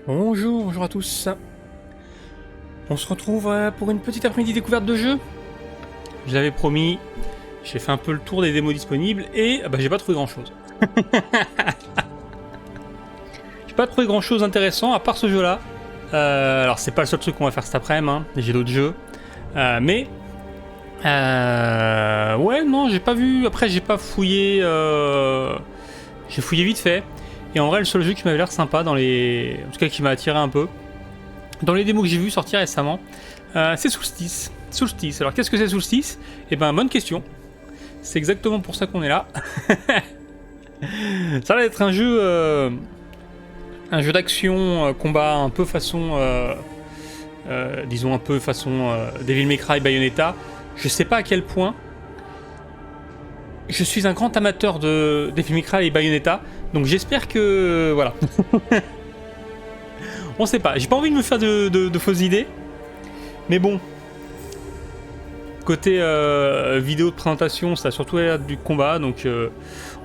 Bonjour, bonjour à tous. On se retrouve pour une petite après-midi découverte de jeu. Je l'avais promis, j'ai fait un peu le tour des démos disponibles et j'ai pas trouvé grand chose. J'ai pas trouvé grand chose d'intéressant à part ce jeu là. Alors c'est pas le seul truc qu'on va faire cet après-midi, hein. J'ai d'autres jeux. Ouais non j'ai pas vu, après j'ai pas fouillé, j'ai fouillé vite fait. Et en vrai le seul jeu qui m'avait l'air sympa dans les... En tout cas qui m'a attiré un peu dans les démos que j'ai vu sortir récemment, c'est Soulstice. Soulstice. Alors qu'est-ce que c'est Soulstice? Eh ben bonne question. C'est exactement pour ça qu'on est là. Ça va être un jeu d'action combat un peu façon, disons un peu façon Devil May Cry, Bayonetta. Je sais pas à quel point je suis un grand amateur de Devil May Cry et Bayonetta, donc j'espère que voilà. On sait pas, j'ai pas envie de me faire de fausses idées, mais bon. Côté vidéo de présentation, ça a surtout l'air du combat, donc on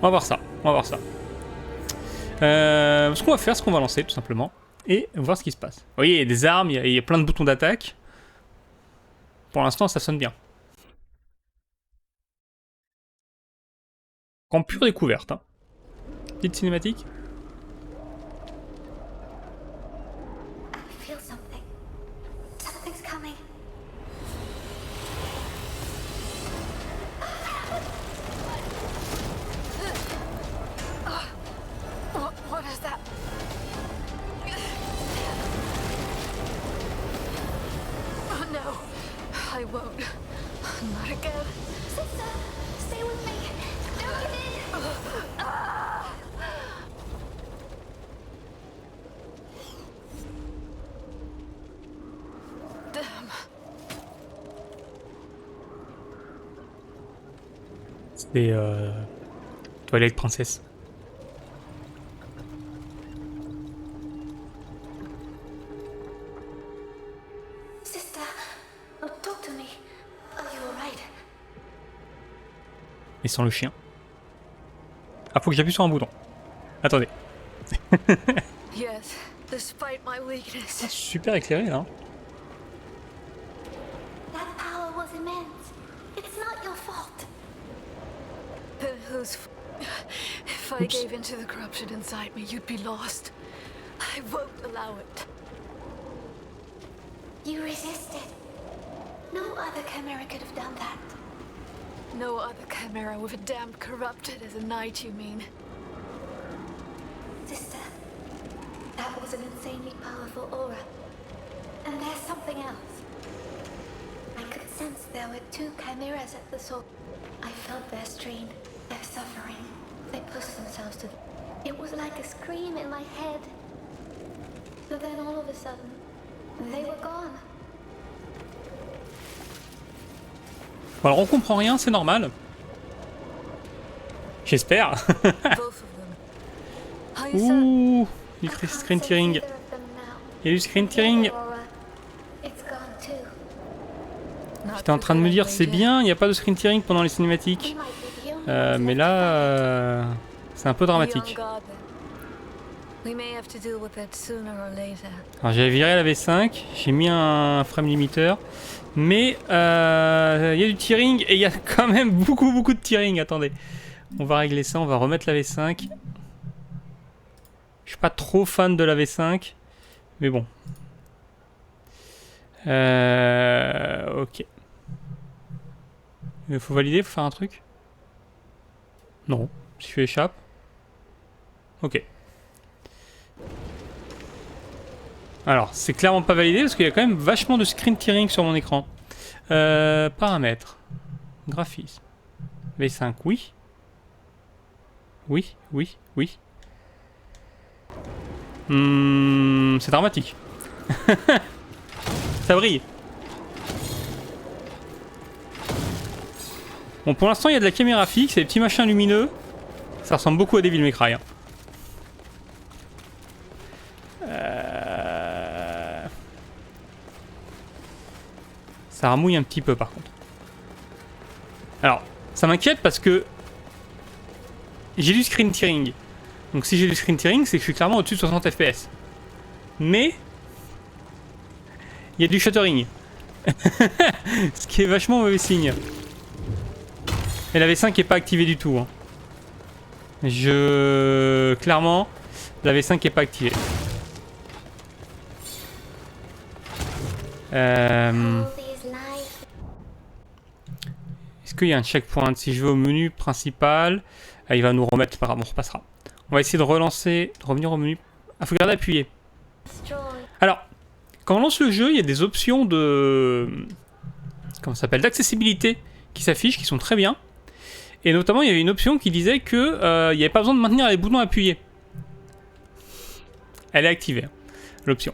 va voir ça. On va voir ça. Ce qu'on va faire, c'est qu'on va lancer tout simplement et voir ce qui se passe. Vous voyez, il y a des armes, il y a plein de boutons d'attaque. Pour l'instant, ça sonne bien. En pure découverte. Hein. Petite cinématique. I won't. Not again. Sister, stay with me. Don't give in. Damn. C'est Twilight Princess. Et sans le chien. Ah, faut que j'appuie sur un bouton. Attendez. Yes, despite my weakness. Super éclairé là. That power was immense. It's not your fault. Then whose If I gave into the corruption inside me, you'd be lost. I won't allow it. You resisted. No other Chimera could have done that. No other Chimera with a damned corrupted as a knight, you mean? Sister, that was an insanely powerful aura. And there's something else. I could sense there were two chimeras at the source. I felt their strain, their suffering. They pushed themselves to... It was like a scream in my head. But then all of a sudden, they were gone. Bon, alors on comprend rien, c'est normal. J'espère. Both of them. Ouh, du screen tearing. Il y a du screen tearing. J'étais en train de me dire, c'est bien, il n'y a pas de screen tearing pendant les cinématiques. Mais là, c'est un peu dramatique. Alors j'avais viré la V5, j'ai mis un frame limiter. Mais il y a du tearing et il y a quand même beaucoup de tearing. Attendez, on va régler ça, on va remettre la V5. Je suis pas trop fan de la V5, mais bon. Ok. Il faut valider, faut faire un truc. Non, si je échappe. Ok. Alors, c'est clairement pas validé parce qu'il y a quand même vachement de screen tearing sur mon écran. Paramètres. Graphisme. V5, oui. Oui. C'est dramatique. Ça brille. Bon, pour l'instant, il y a de la caméra fixe et des petits machins lumineux. Ça ressemble beaucoup à Devil May Cry. Hein. Ça ramouille un petit peu par contre. Alors, ça m'inquiète parce que j'ai du screen tearing. Donc si j'ai du screen tearing, c'est que je suis clairement au-dessus de 60 FPS. Mais il y a du shuttering. Ce qui est vachement mauvais signe. Et la V5 est pas activée du tout. Hein. Clairement, la V5 est pas activée. Est-ce qu'il y a un checkpoint? Si je vais au menu principal, il va nous remettre, pas grave, on repassera. On va essayer de relancer, de revenir au menu. Ah, faut garder appuyé. Alors, quand on lance le jeu, il y a des options de... Comment ça s'appelle? D'accessibilité qui s'affichent, qui sont très bien. Et notamment, il y avait une option qui disait que il n'y avait pas besoin de maintenir les boutons appuyés. Elle est activée, l'option.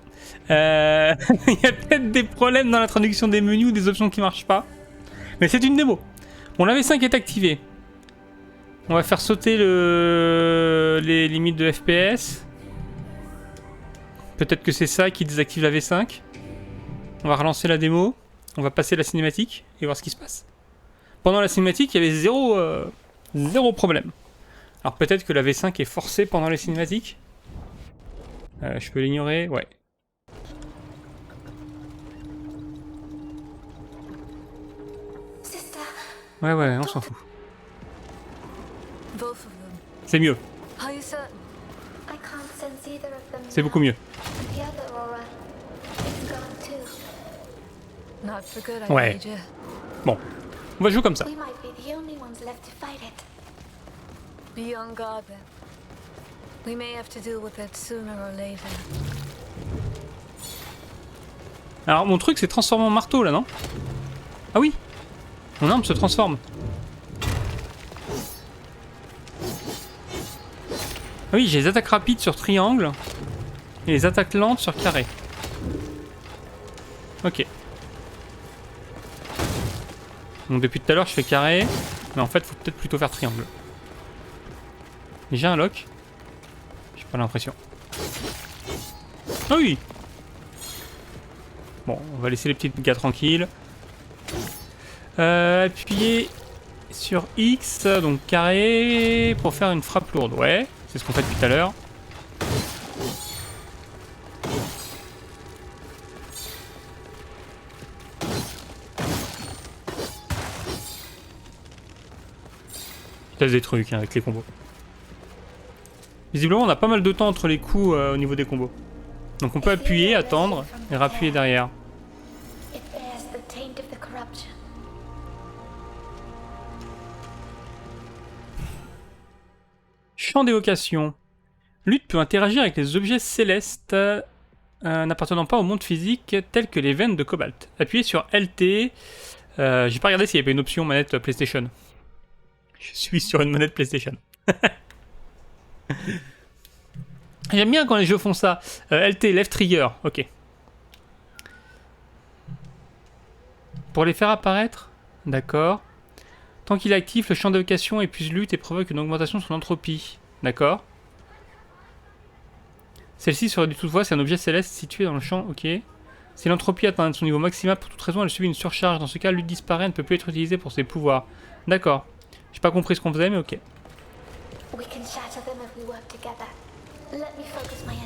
Il y a peut-être des problèmes dans la traduction des menus ou des options qui ne marchent pas. Mais c'est une démo. Bon, la V5 est activée. On va faire sauter les limites de FPS. Peut-être que c'est ça qui désactive la V5. On va relancer la démo. On va passer la cinématique et voir ce qui se passe. Pendant la cinématique, il y avait zéro problème. Alors peut-être que la V5 est forcée pendant les cinématiques. Je peux l'ignorer, ouais. Ouais, on s'en fout. C'est mieux. C'est beaucoup mieux. Ouais. Bon. On va jouer comme ça. Be on guard then. We may have to deal with it sooner or later. Alors mon truc c'est transformer en marteau là, non? Ah oui. Mon arme se transforme. Ah oui, j'ai les attaques rapides sur triangle et les attaques lentes sur carré. Ok. Donc depuis tout à l'heure je fais carré, mais en fait faut peut-être plutôt faire triangle. J'ai un lock. J'ai pas l'impression. Ah oui. Bon, on va laisser les petits gars tranquilles. Appuyer sur X, donc carré, pour faire une frappe lourde. Ouais, c'est ce qu'on fait depuis tout à l'heure. Je teste des trucs hein, avec les combos. Visiblement, on a pas mal de temps entre les coups au niveau des combos. Donc on peut appuyer, attendre, et rappuyer derrière. Champ d'évocation. Lutte peut interagir avec les objets célestes n'appartenant pas au monde physique, tels que les veines de cobalt. Appuyez sur LT. J'ai pas regardé s'il y avait une option manette PlayStation. Je suis sur une manette PlayStation. J'aime bien quand les jeux font ça. LT, left trigger, ok. Pour les faire apparaître, d'accord. Tant qu'il est actif, le champ d'évocation épuise lutte et provoque une augmentation de son entropie. D'accord. Celle-ci se réduit toutefois si un objet céleste situé dans le champ, ok. Si l'entropie atteint son niveau maximal pour toute raison, elle subit une surcharge. Dans ce cas, lutte disparaît, elle ne peut plus être utilisée pour ses pouvoirs. D'accord. J'ai pas compris ce qu'on faisait, mais ok.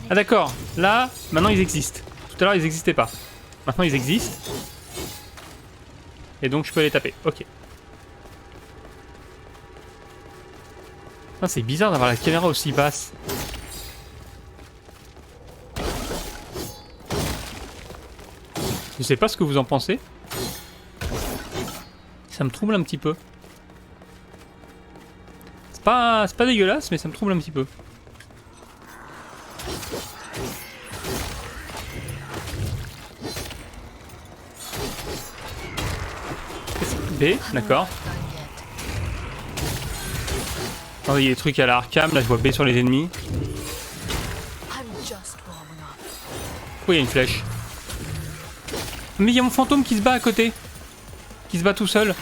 Ah d'accord, là, maintenant ils existent. Tout à l'heure ils n'existaient pas. Maintenant ils existent. Et donc je peux les taper, ok. Ah, c'est bizarre d'avoir la caméra aussi basse. Je sais pas ce que vous en pensez. Ça me trouble un petit peu. C'est pas dégueulasse, mais ça me trouble un petit peu. B, d'accord. Oh, il y a des trucs à la Arkham, là je vois B sur les ennemis. Pourquoi il y a une flèche? Mais il y a mon fantôme qui se bat à côté. Qui se bat tout seul.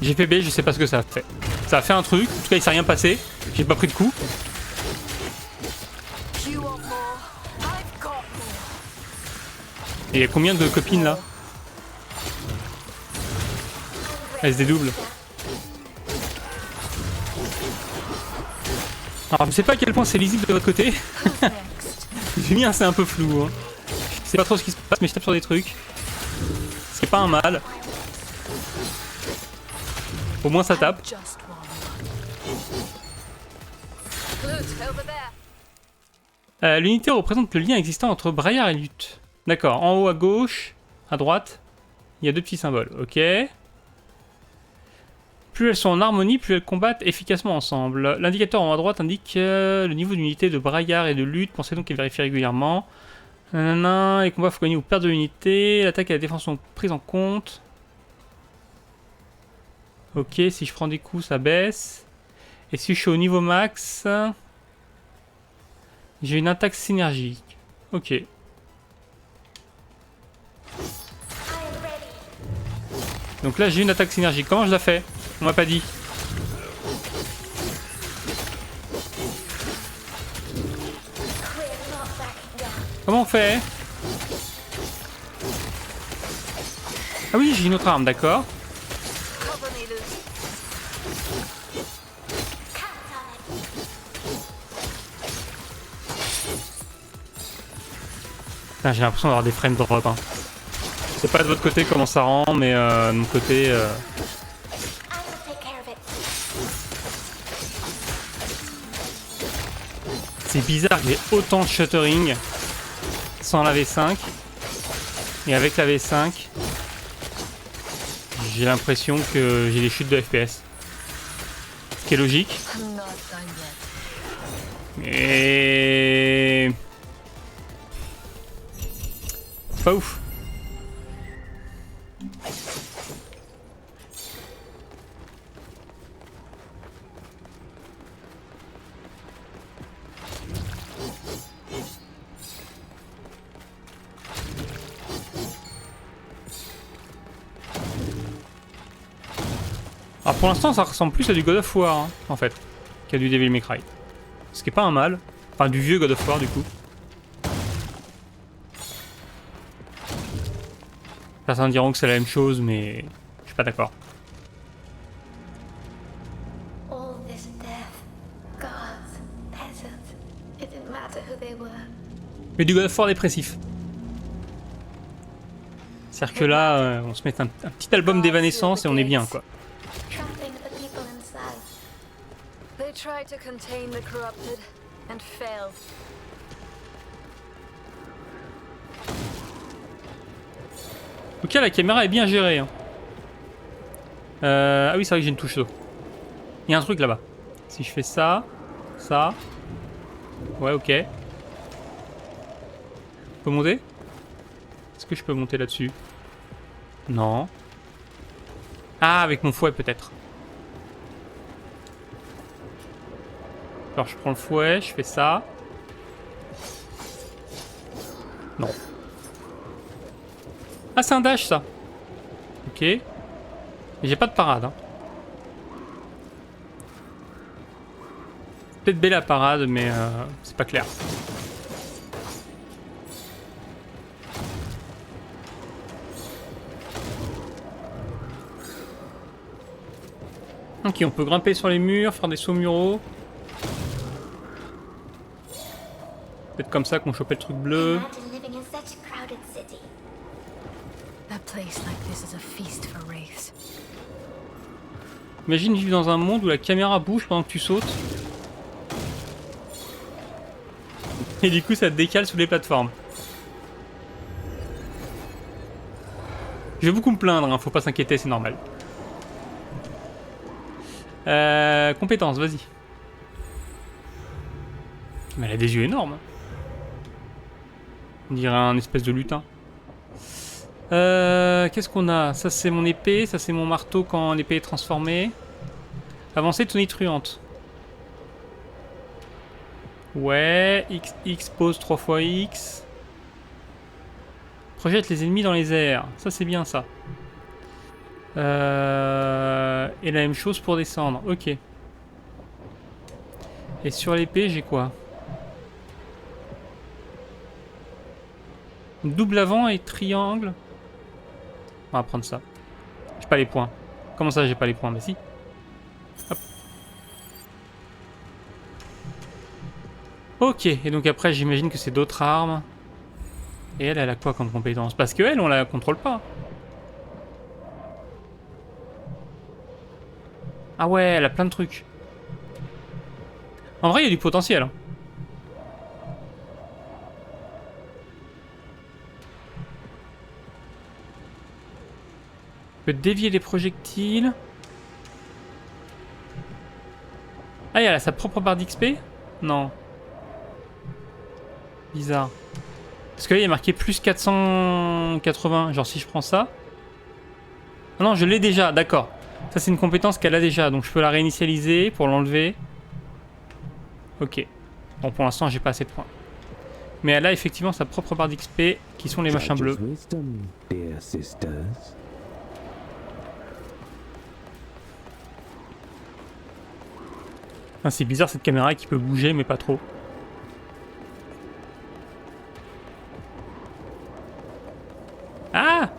J'ai fait B, je sais pas ce que ça a fait. Ça a fait un truc, en tout cas il s'est rien passé. J'ai pas pris de coup. Et il y a combien de copines là? Elle se dédouble. Alors je sais pas à quel point c'est lisible de votre côté. Who's next? J'ai mis un c'est un peu flou. Hein. Je sais pas trop ce qui se passe mais je tape sur des trucs. C'est pas un mal. Au moins ça tape. Just one. Loot over there. L'unité représente le lien existant entre Braillard et Lutte. D'accord, en haut à gauche, à droite, il y a deux petits symboles, ok. Plus elles sont en harmonie, plus elles combattent efficacement ensemble. L'indicateur en haut à droite indique le niveau d'unité de Braillard et de Lutte, pensez donc qu'elle vérifie régulièrement. Nanana, les combats faut gagner ou perdre de l'unité, l'attaque et la défense sont prises en compte. Ok, si je prends des coups, ça baisse. Et si je suis au niveau max, j'ai une attaque synergique. Ok. I am ready. Donc là, j'ai une attaque synergique. Comment je la fais? On m'a pas dit. We're not backing down. Comment on fait? Ah oui, j'ai une autre arme, d'accord. Cover me, Loot. Count on it. Putain, j'ai l'impression d'avoir des frames drop. Hein. Je sais pas de votre côté comment ça rend, mais de mon côté... I will take care of it. C'est bizarre qu'il y ait autant de shuttering sans la V5. Et avec la V5, j'ai l'impression que j'ai des chutes de FPS. Ce qui est logique. I'm not done yet. Et... c'est pas ouf. Alors pour l'instant ça ressemble plus à du God of War hein, en fait qu'à du Devil May Cry. Ce qui est pas un mal. Enfin du vieux God of War du coup. Certains diront que c'est la même chose mais je suis pas d'accord. All this death, guards, peasants, it didn't matter who they were. Mais du God of War dépressif. C'est-à-dire que là on se met un petit album d'Evanescence et on est bien quoi. Trampling the people inside. They tried to contain the corrupted and failed. En tout cas la caméra est bien gérée. Hein. Ah oui c'est vrai que j'ai une touche d'eau. Il y a un truc là-bas. Si je fais ça, ça... Ouais ok. Je peux monter? Est-ce que je peux monter là-dessus? Non. Ah, avec mon fouet peut-être. Alors je prends le fouet, je fais ça. Non. Ah, c'est un dash ça. Ok. Mais j'ai pas de parade. Hein. Peut-être belle la parade, mais c'est pas clair. Ok, on peut grimper sur les murs, faire des sauts muraux. Peut-être comme ça qu'on chopait le truc bleu. Imagine living in such a crowded city. A place like this is a feast for wraiths. Imagine vivre dans un monde où la caméra bouge pendant que tu sautes. Et du coup ça te décale sous les plateformes. Je vais beaucoup me plaindre, hein, faut pas s'inquiéter, c'est normal. Compétences, vas-y. Mais elle a des yeux énormes. On dirait un espèce de lutin. Qu'est-ce qu'on a? Ça c'est mon épée, ça c'est mon marteau quand l'épée est transformée. Avancée tonitruante. Ouais, X pose 3 fois X. Projette les ennemis dans les airs. Ça c'est bien ça. Et la même chose pour descendre. Ok. Et sur l'épée j'ai quoi? Double avant et triangle. On va prendre ça. J'ai pas les points. Comment ça j'ai pas les points? Bah si. Hop. Ok, et donc après j'imagine que c'est d'autres armes. Et elle a quoi comme compétence? Parce que elle, on la contrôle pas. Ah ouais, elle a plein de trucs. En vrai, il y a du potentiel. Hein. Je peux dévier les projectiles. Ah, elle a sa propre barre d'XP? Non. Bizarre. Parce que là, il y a marqué plus 480. Genre, si je prends ça... Ah non, je l'ai déjà, d'accord. Ça, c'est une compétence qu'elle a déjà. Donc, je peux la réinitialiser pour l'enlever. Ok. Bon, pour l'instant, j'ai pas assez de points. Mais elle a effectivement sa propre barre d'XP, qui sont les machins bleus. Ah, c'est bizarre cette caméra qui peut bouger, mais pas trop. Ah!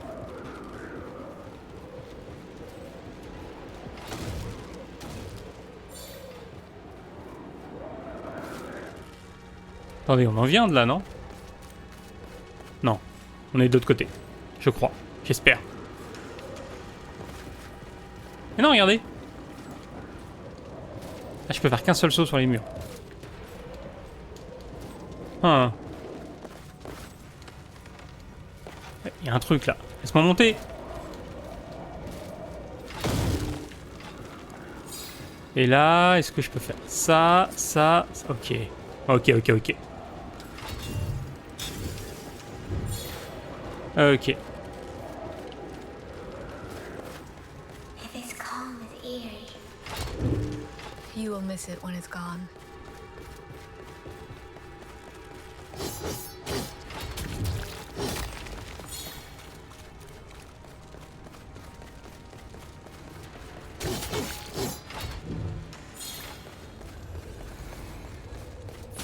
Attendez, on en vient de là, non? Non. On est de l'autre côté. Je crois. J'espère. Mais non, regardez! Ah, je peux faire qu'un seul saut sur les murs. Ah. Il y a un truc là. Laisse-moi monter. Et là, est-ce que je peux faire ça, ça, ça. Ok. Ok. Ok. This calm is eerie. You will miss it when it's gone.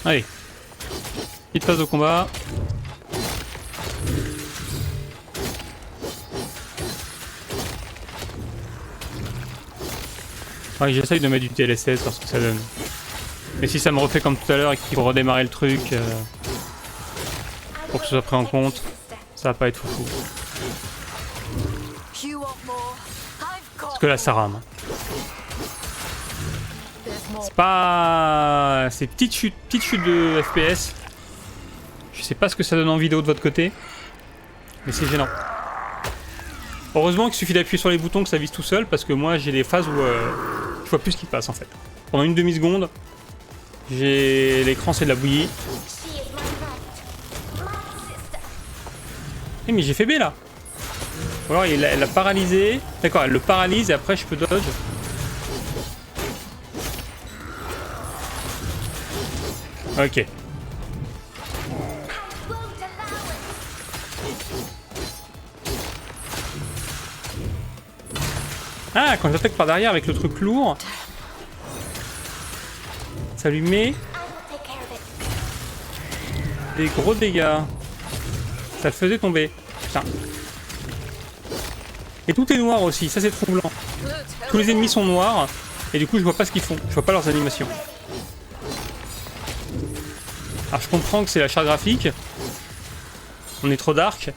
Allez. Petite phase de combat. Ouais, j'essaye de mettre du TLSS, voir ce que ça donne. Mais si ça me refait comme tout à l'heure et qu'il faut redémarrer le truc pour que ce soit pris en compte, ça va pas être foufou. You want more? I've got Parce que là, ça rame. There's more. C'est pas... C'est petite chute de FPS. Je sais pas ce que ça donne en vidéo de votre côté. Mais c'est gênant. Heureusement qu'il suffit d'appuyer sur les boutons que ça vise tout seul, parce que moi j'ai des phases où je vois plus ce qui passe en fait. Pendant une demi-seconde, j'ai l'écran c'est de la bouillie. She is my right. My sister. Eh mais j'ai fait B là. Ou alors elle l'a paralysé. D'accord, elle le paralyse et après je peux dodge. Ok. Won't allow it. Ah, quand j'attaque par derrière avec le truc lourd, ça lui met I will take care of it. des gros dégâts. Ça le faisait tomber. Putain. Et tout est noir aussi, ça c'est troublant. Tous les ennemis sont noirs, et du coup je vois pas ce qu'ils font, je vois pas leurs animations. Alors je comprends que c'est la charte graphique. On est trop dark.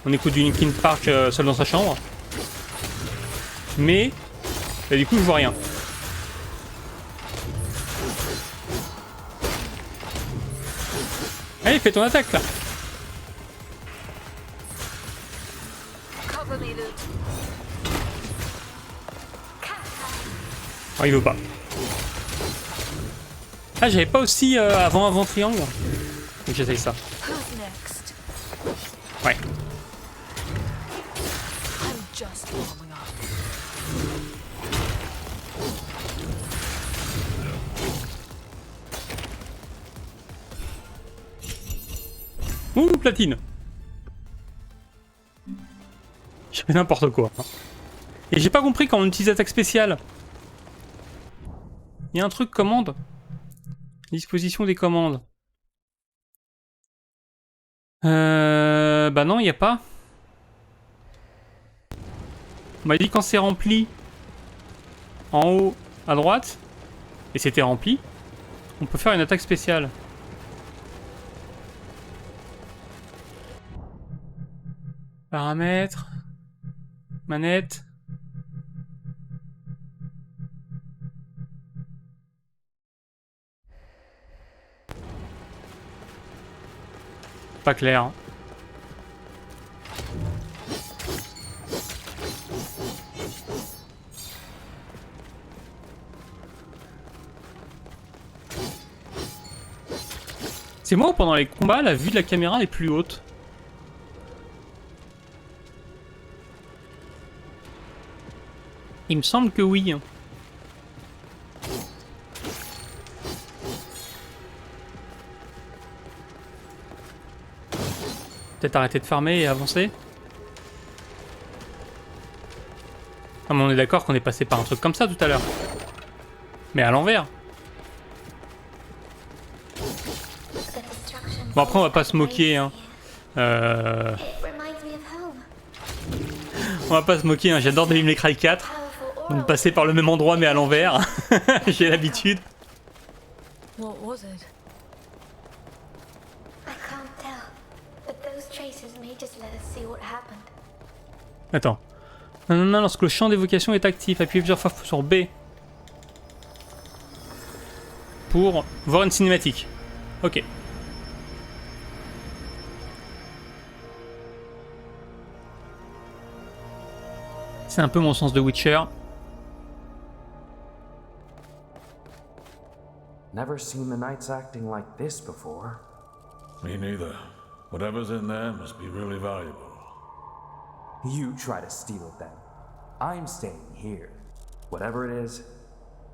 On écoute du Linkin Park seul dans sa chambre. Mais bah, du coup je vois rien. Allez, fais ton attaque là. Cover me, Luke. Oh, il veut pas. Ah, j'avais pas aussi avant triangle. Donc j'essaye ça. Who's next? Ouais. I'm just warming up. Ouh, platine. Je fais n'importe quoi. Et j'ai pas compris quand on utilise attaque spéciale. Il y a un truc commande. Disposition des commandes. Bah non, il n'y a pas. On m'a dit quand c'est rempli en haut à droite, et c'était rempli, on peut faire une attaque spéciale. Paramètres. Manette. Pas clair. Hein. C'est moi où pendant les combats, la vue de la caméra est plus haute. Il me semble que oui. Peut-être arrêter de farmer et avancer. Ah, mais on est d'accord qu'on est passé par un truc comme ça tout à l'heure. Mais à l'envers. Bon après on va pas se moquer hein. On va pas se moquer hein. J'adore Devil May Cry 4. Donc passer par le même endroit mais à l'envers. J'ai l'habitude. What was it? I can't tell, but those traces may just let us see what happened. Attends. Non, lorsque le champ d'évocation est actif, appuyez plusieurs fois sur B. Pour voir une cinématique. Ok. C'est un peu mon sens de Witcher. Never seen the knights acting like this before. Me neither. Whatever's in there must be really valuable. You try to steal it then. I'm staying here. Whatever it is,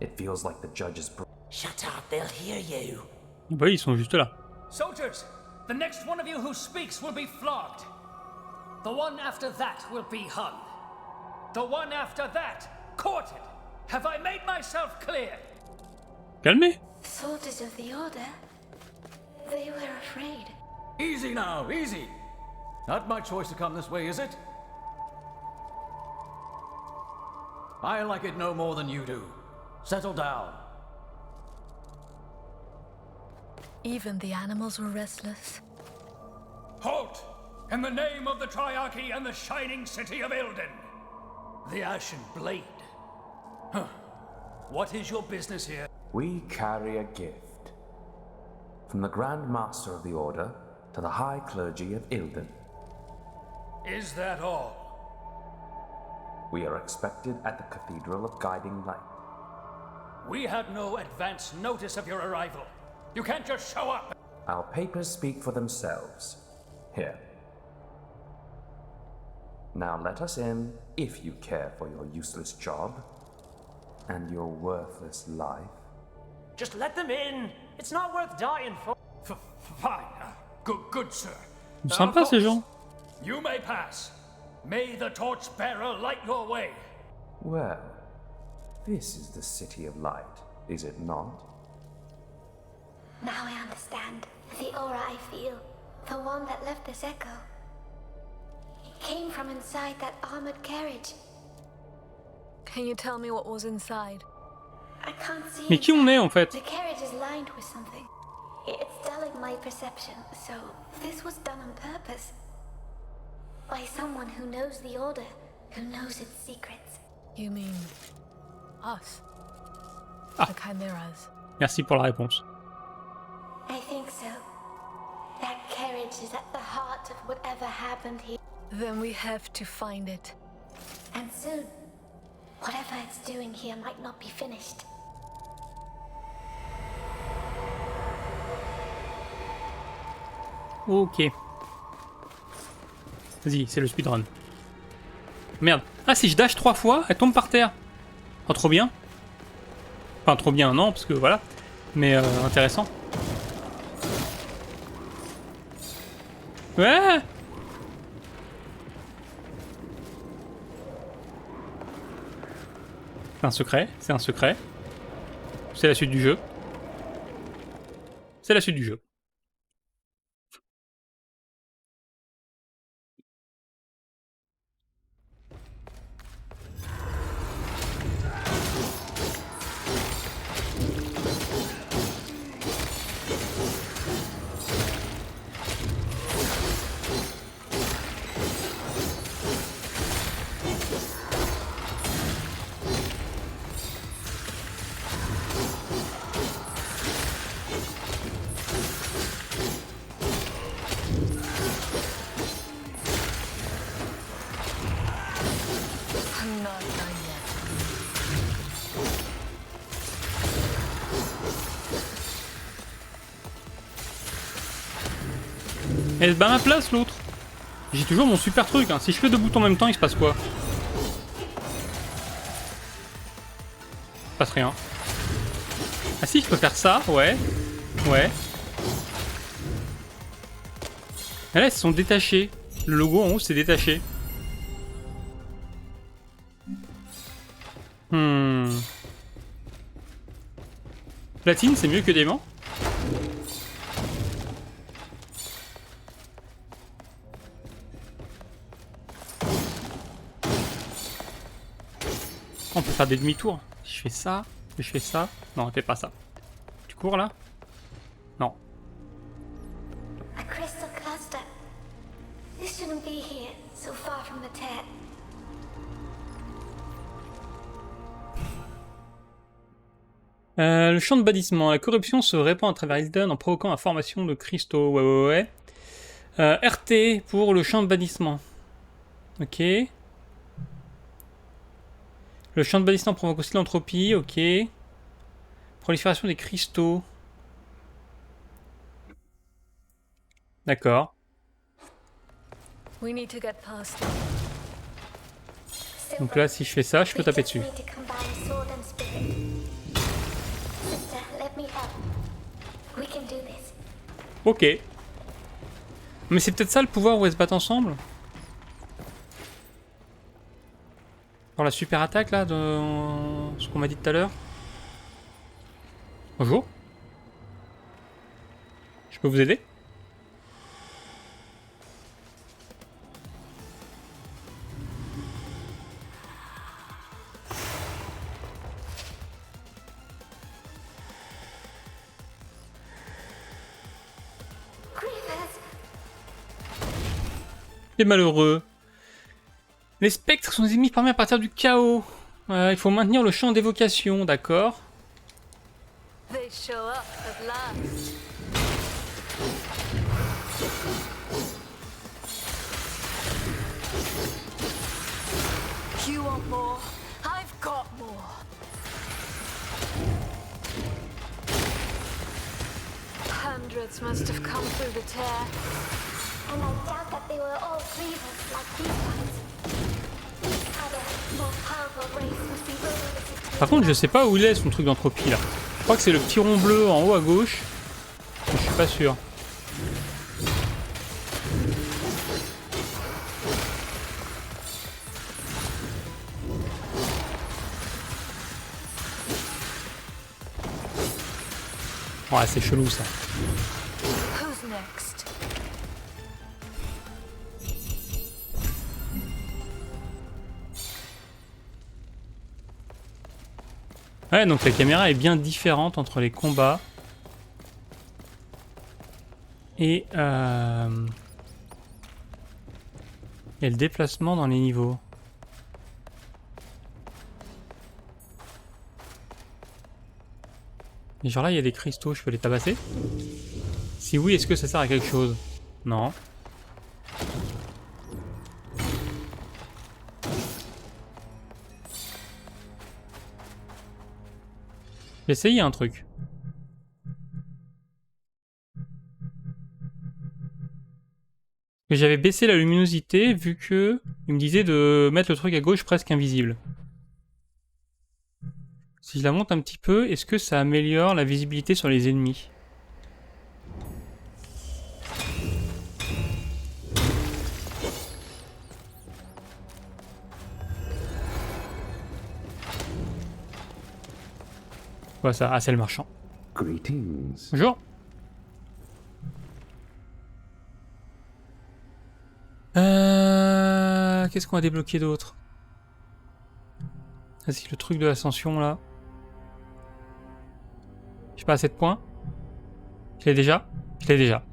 it feels like the judge's. Shut up, they'll hear you. Bah oui, ils sont juste là. Soldiers, the next one of you who speaks will be flogged. The one after that will be hung. The one after that, quartered. Have I made myself clear? Calmez. Soldiers of the Order? They were afraid. Easy now, easy. Not my choice to come this way, is it? I like it no more than you do. Settle down. Even the animals were restless. Halt! In the name of the Triarchy and the shining city of Ilden. The Ashen Blade. Huh. What is your business here? We carry a gift. From the Grand Master of the Order to the High Clergy of Ilden. Is that all? We are expected at the Cathedral of Guiding Light. We had no advance notice of your arrival. You can't just show up. Our papers speak for themselves. Here. Now let us in, if you care for your useless job and your worthless life. Just let them in. It's not worth dying for. Fine. Good, sir. Sympa Of ces course. gens. You may pass. May the torchbearer light your way. Well, this is the City of Light, is it not? Now I understand. The aura I feel, the one that left this echo, it came from inside that armored carriage. Can you tell me what was inside? I can't see. Mais qui on est en fait? The carriage is lined with something. It's dulling my perception, so this was done on purpose. By someone who knows the Order, who knows its secrets. You mean us? Ah. The Chimeras. Merci pour la réponse. I think so. That carriage is at the heart of whatever happened here. Then we have to find it. And soon, whatever it's doing here might not be finished. Ok. Vas-y, c'est le speedrun. Merde. Ah, si je dash 3 fois, elle tombe par terre. Oh, trop bien. Enfin, trop bien, non, parce que voilà. Mais intéressant. Ouais. C'est un secret, c'est un secret. C'est la suite du jeu. C'est la suite du jeu. Elle se bat à ma place, l'autre. J'ai toujours mon super truc, hein. Si je fais deux boutons en même temps, il se passe quoi? Il se passe rien. Ah si, je peux faire ça, ouais. Ouais. Et là, ils sont détachés. Le logo en haut, c'est détaché. Platine, c'est mieux que diamant? On peut faire des demi-tours. Si je fais ça, si je fais ça. Non, fais pas ça. Tu cours là? Non. A crystal cluster. This shouldn't be here, so far from the Terre. Le champ de bannissement. La corruption se répand à travers Illidan en provoquant la formation de cristaux. Ouais. RT pour le champ de bannissement. Ok. Le champ de bannissement provoque aussi l'entropie. Ok. Prolifération des cristaux. D'accord. We need to get past it. Donc là, si je fais ça, je peux taper dessus. We just need to combine sword and spirit. Sister, let me help. We can do this. Ok. Mais c'est peut-être ça le pouvoir où elles se battent ensemble? Pour la super attaque là, de ce qu'on m'a dit tout à l'heure. Bonjour. Je peux vous aider? Grievous! Les malheureux. Les spectres sont des ennemis formés à partir du chaos. Il faut maintenir le champ d'évocation, d'accord. They show up at last. You want more? I've got more. Hundreds must have come through the tear. And I doubt that they were all grievous like these ones. Other, more powerful race must be willing to Par contre, je sais pas où il est son truc d'entropie là. Je crois que c'est le petit rond bleu en haut à gauche. Je suis pas sûr. Ouais, c'est chelou ça. Who's next? Ouais, donc la caméra est bien différente entre les combats et le déplacement dans les niveaux. Et genre là, il y a des cristaux, je peux les tabasser? Si oui, est-ce que ça sert à quelque chose? Non. J'ai essayé un truc. J'avais baissé la luminosité vu que il me disait de mettre le truc à gauche presque invisible. Si je la monte un petit peu, est-ce que ça améliore la visibilité sur les ennemis? Quoi ça? Ah, c'est le marchand. Greetings. Bonjour. Qu'est-ce qu'on a débloqué d'autre? Ah, c'est le truc de l'ascension là. J'ai pas assez de points. Je l'ai déjà? Je l'ai déjà.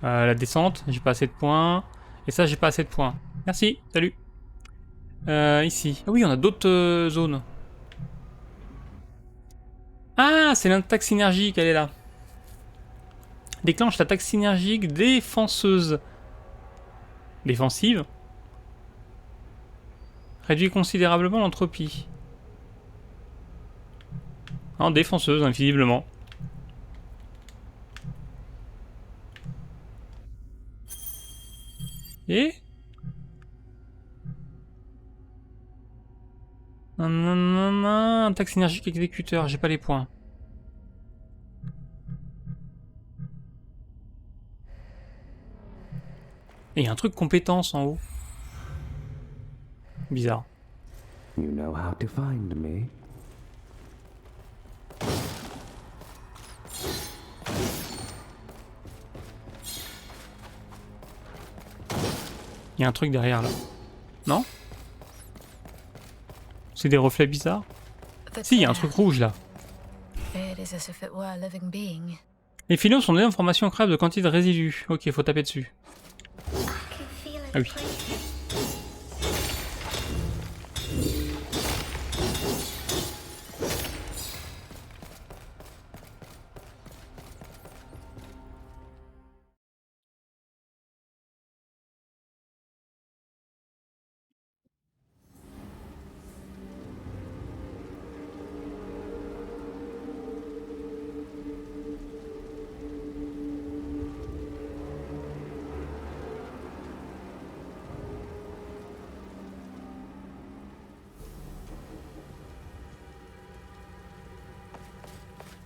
La descente, j'ai pas assez de points. Et ça, j'ai pas assez de points. Merci, salut. Ici. Ah oui, on a d'autres zones. Ah, c'est l'attaque synergique, elle est là. Déclenche l'attaque synergique défenseuse. Défensive. Réduit considérablement l'entropie. En défenseuse, invisiblement. un taxe énergique exécuteur, j'ai pas les points. Et il y a un truc compétence en haut. Bizarre. You know how to find me. Il y a un truc derrière là. Non? C'est des reflets bizarres? Si, il y a un truc rouge là. It is as if it were a living being. Les filons sont des informations incroyables de quantité de résidus. Ok, faut taper dessus. I can feel it. Ah oui.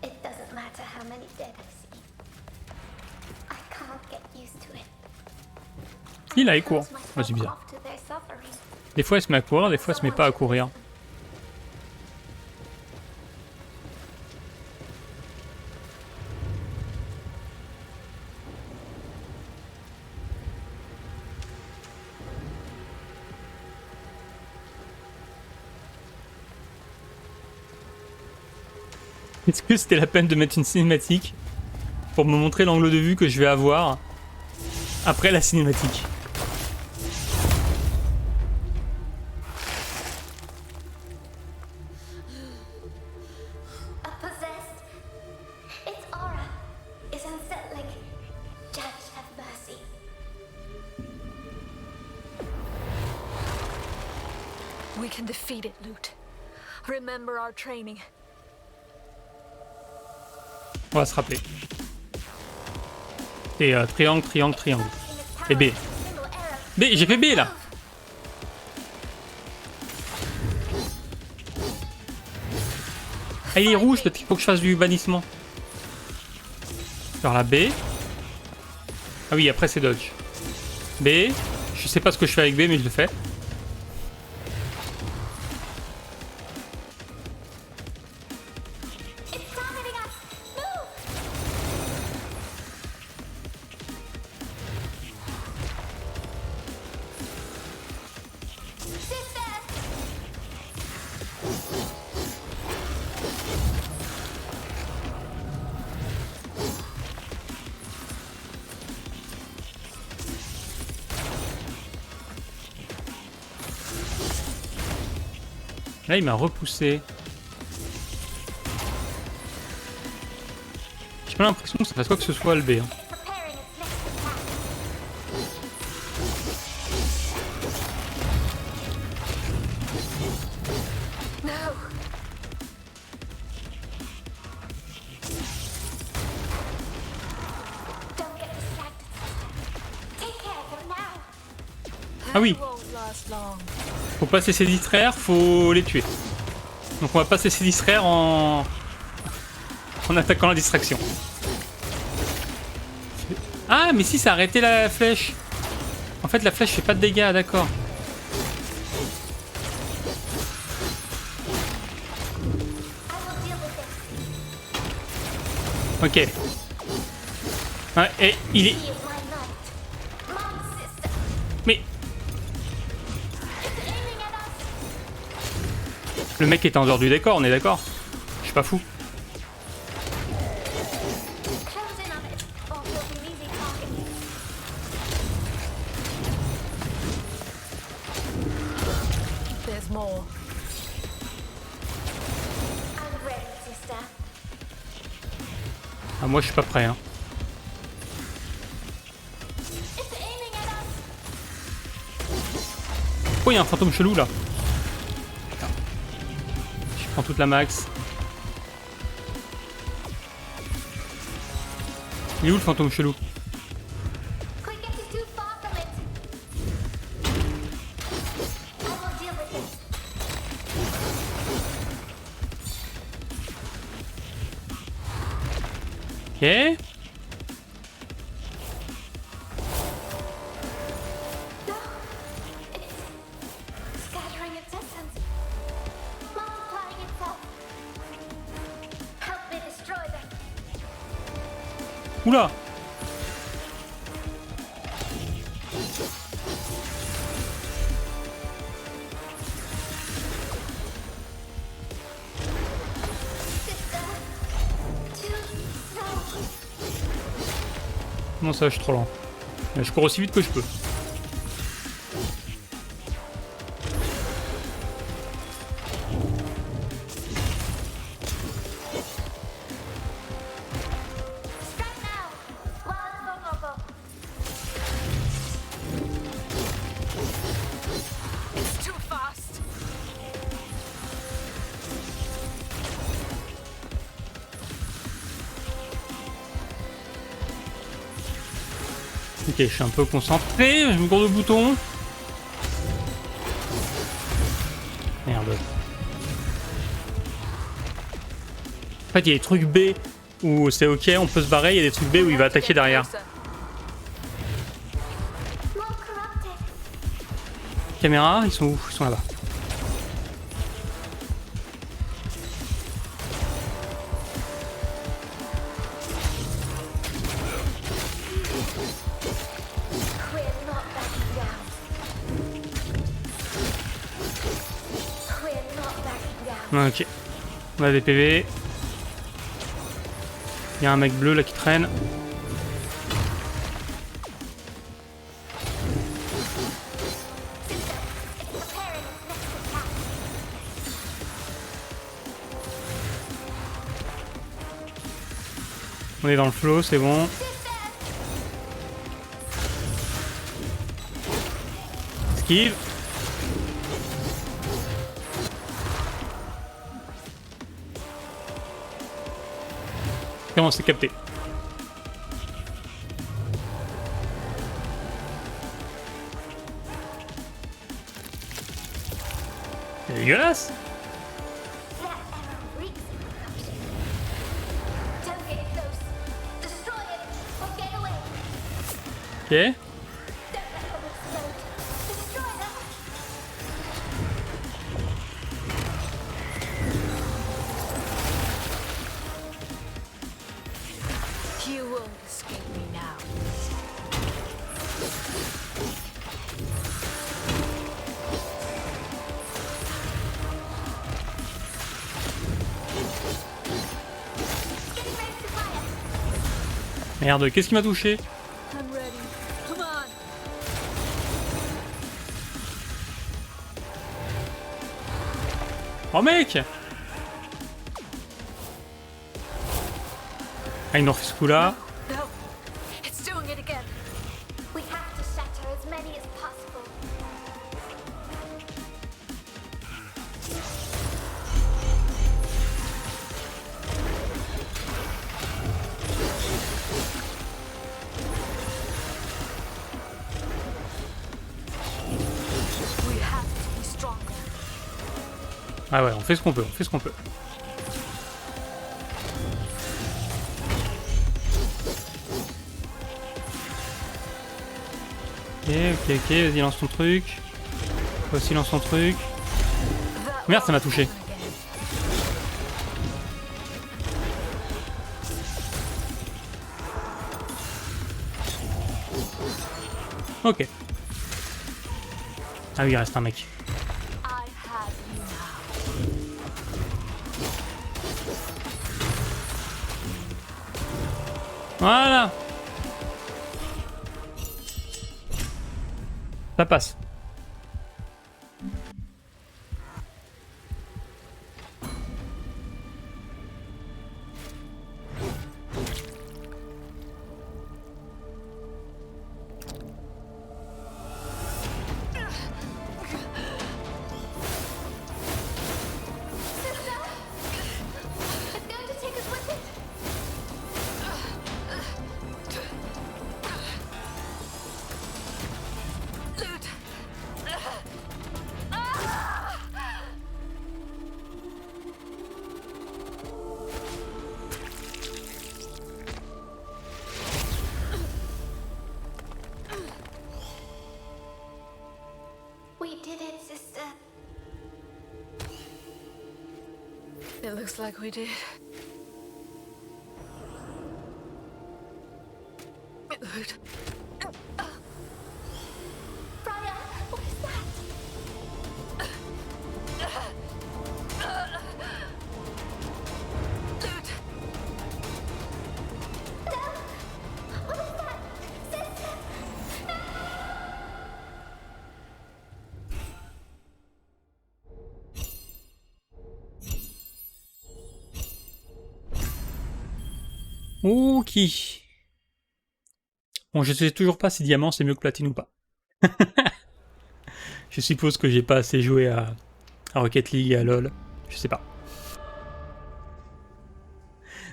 It doesn't matter how many dead I see. I can't get used to it. Il a, il court. Close myself Ouais, c'est bizarre. off to their suffering. Des fois elle se met à courir, des fois elle se met pas à courir. Est-ce que c'était la peine de mettre une cinématique pour me montrer l'angle de vue que je vais avoir après la cinématique? A possessed. Its aura is unsettling. Judge, have mercy. We can defeat it, Loot. Remember our training. On va se rappeler. Et triangle, triangle, triangle. Et B. B, j'ai fait B là. Ah, il est rouge, peut-être qu'il faut que je fasse du bannissement. Faire la B. Ah oui, après c'est dodge. B. Je sais pas ce que je fais avec B, mais je le fais. It's targeting us. Move! Sister! Là, il m'a repoussé. J'ai pas l'impression que ça fasse quoi que ce soit le B. Hein. Preparing its next attack. No! Don't get distracted, sister. Take care of them now. Ah oui. They won't last long. Faut pas se laisser distraire, faut les tuer. Donc on va pas se laisser distraire en attaquant la distraction. Ah mais si, ça a arrêté la flèche. En fait la flèche fait pas de dégâts, d'accord. I will deal with this. Ok. Ouais, et il est... He is my knight. My sister. Mais It's aiming at us. le mec est en dehors du décor, on est d'accord? Je suis pas fou. Close in on it, or we'll be easy target. There's more. I'm ready, sister. Ah, moi je suis pas prêt hein. It's aiming at us. Oh, il y a un fantôme chelou là. Je prends toute la max. Il est où le fantôme chelou? We're getting too far from it. I will deal with it. Ok. Scattering its essence. Multiplying itself. Help me destroy them. Oula. Comment ça, je suis trop lent. Mais je cours aussi vite que je peux. Strike now, while it's vulnerable. It's too fast. Ok, je suis un peu concentré, je me cours de bouton. Merde. En fait, il y a des trucs B où c'est ok, on peut se barrer, il y a des trucs B où il va attaquer derrière. More corrupted. Caméra, ils sont où? Ils sont là-bas. We're not backing down. We're not backing down. Ok. On a des PV. Il y a un mec bleu là qui traîne. It's preparing its next attack. On est dans le flow, c'est bon. Esquive. Comment c'est capté? C'est dégueulasse. That arrow reeks of corruption. Don't get close. Destroy it or get away. Ok. Don't let them explode. Destroy them. You won't escape me now. Getting ready to fire. Merde, qu'est-ce qui m'a touché? I'm ready. Come on. Oh mec! Ah, il nous refait ce coup là. No. It's doing it again. We have to shatter as many as possible. We have to be stronger. Ah ouais, on fait ce qu'on peut, on fait ce qu'on peut. Ok, vas-y, lance ton truc. Toi aussi, lance ton truc. That Merde, ça m'a touché. Ok. Ah oui, il reste un mec. I have you now. Voilà. Ça passe. It's going to take us with it. Loot, Looks like we did. Good. Freya, what is that? Good. What is that? Sister! Ok. Bon, je sais toujours pas si diamant c'est mieux que platine ou pas. Je suppose que j'ai pas assez joué à Rocket League et à LoL. Je sais pas.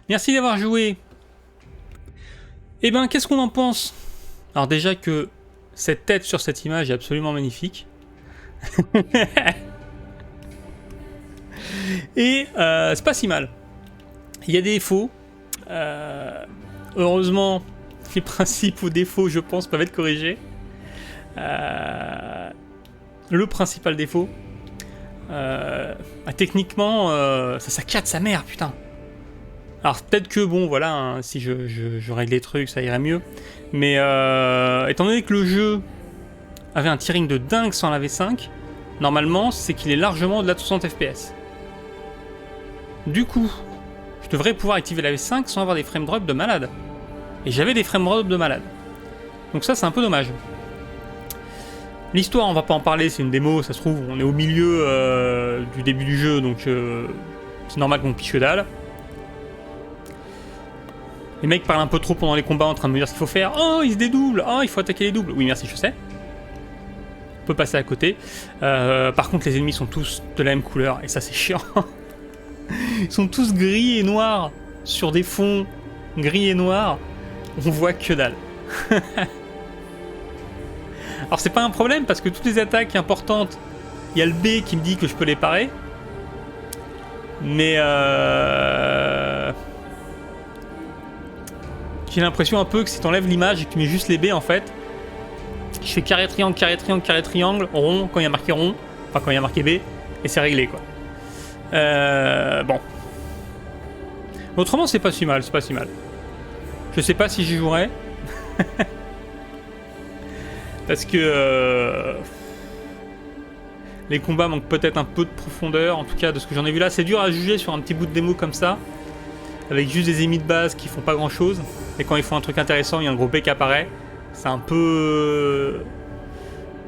Merci d'avoir joué. Eh ben, qu'est-ce qu'on en pense? Alors déjà que cette tête sur cette image est absolument magnifique. Et c'est pas si mal. Il y a des défauts. Heureusement, les principaux défauts, je pense, peuvent être corrigés. Le principal défaut, techniquement, ça saccade sa mère, putain. Alors peut-être que, bon, voilà, hein, si je règle les trucs, ça irait mieux. Mais étant donné que le jeu avait un tearing de dingue sans la V5, normalement, c'est qu'il est largement au-delà de 60 FPS. Du coup, je devrais pouvoir activer la V5 sans avoir des frame drops de malade. Et j'avais des frame drops de malade. Donc ça, c'est un peu dommage. L'histoire, on va pas en parler, c'est une démo, ça se trouve, on est au milieu du début du jeu, donc c'est normal qu'on piche que dalle. Les mecs parlent un peu trop pendant les combats en train de me dire ce qu'il faut faire. Oh, il se dédouble. Oh, il faut attaquer les doubles. Oui, merci, je sais. On peut passer à côté. Par contre, les ennemis sont tous de la même couleur, et ça, c'est chiant. Ils sont tous gris et noirs sur des fonds gris et noirs. On voit que dalle. Alors c'est pas un problème parce que toutes les attaques importantes, il y a le B qui me dit que je peux les parer. Mais j'ai l'impression un peu que si t'enlèves l'image et que tu mets juste les B en fait, je fais carré triangle, carré triangle, carré triangle, rond quand il y a marqué rond, enfin quand il y a marqué B, et c'est réglé quoi. Bon. Autrement c'est pas si mal, c'est pas si mal. Je sais pas si j'y jouerai. Parce que les combats manquent peut-être un peu de profondeur, en tout cas de ce que j'en ai vu là. C'est dur à juger sur un petit bout de démo comme ça, avec juste des ennemis de base qui font pas grand chose. Et quand ils font un truc intéressant, il y a un gros B qui apparaît. C'est un peu...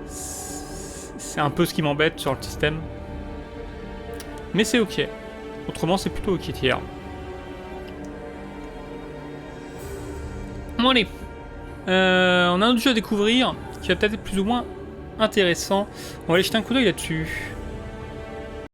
C'est un peu ce qui m'embête sur le système. Mais c'est ok. Autrement, c'est plutôt ok tiers. Bon allez. On a un autre jeu à découvrir qui va peut-être être plus ou moins intéressant. On va aller jeter un coup d'œil là-dessus.